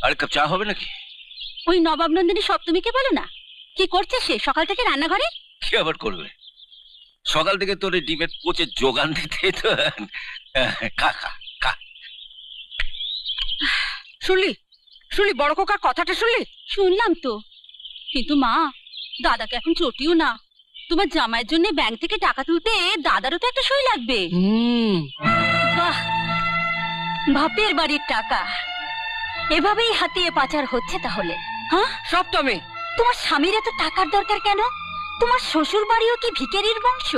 আর cup চা হবে নাকি? ওই নবাব নন্দিনী সপ্তমীকে বলো না, কি করছে সে সকাল থেকে রান্নাঘরে? কি আবার করবে, সকাল থেকে তোর ডিমের পোচের যোগান দিতে তো। খা খা খা। শুনলি শুনলি বড় খোকার কথাটা শুনলি? শুনলাম তো, কিন্তু মা দাদাকে এখন চটিও না। তোমার জামাইয়ের জন্য ব্যাংক থেকে টাকা তুলতে দাদারও তো একটা সই লাগবে। বাহ, বাপের বাড়ির টাকা এভাবেই হাতিয়ে পাচার হচ্ছে তাহলে? হ্যাঁ সপ্তমী, তোমার স্বামীর এত টাকার দরকার কেন? তোমার শ্বশুর বাড়িও কি ভিখারির বংশ,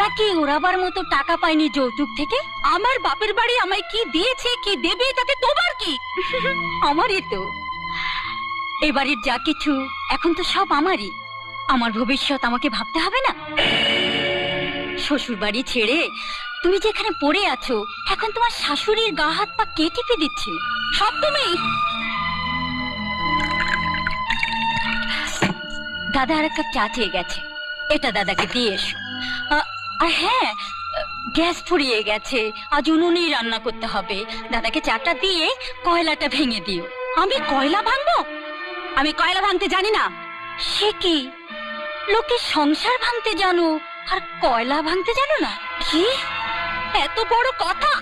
নাকি ওরাবার মতো টাকা পায়নি যৌতুক থেকে? আমার বাপের বাড়ি আমায় কি দিয়েছে কি দেবে তাতে তোমার কি? আমারই তো। এবারের যা কিছু এখন তো সব আমারই। আমার ভবিষ্যৎ আমাকে ভাবতে হবে না? শ্বশুর বাড়ি ছেড়ে তুমি যেখানে পড়ে আছো, এখন তোমার শাশুড়ির গা হাত পা কে টিপে দিচ্ছে? সব তুমি। দাদা আর এক কাপ চা চেয়ে গেছে, এটা দাদাকে দিয়ে এসো। আর হ্যাঁ, গ্যাস ফুরিয়ে গেছে, আজ উনুনেই রান্না করতে হবে। দাদাকে চাটা দিয়ে কয়লাটা ভেঙে দিও। আমি কয়লা ভাঙবো? আমি কয়লা ভাঙতে জানি না। সে কি, লোকের সংসার ভাঙতে জানো আর কয়লা ভাঙতে জানো না? কি এত বড় কথা!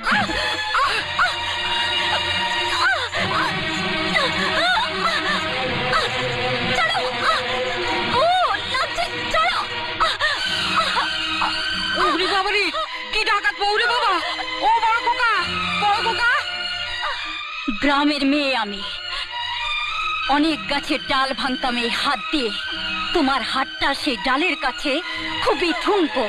কি ডাকাত পৌরে বাবা! ও বড় খোকা, বড় খোকা! গ্রামের মেয়ে আমি, অনেক গাছের ডাল ভাঙতাম এই হাত দিয়ে। তোমার হাতটা সেই ডালের কাছে খুবই ঠুনকো।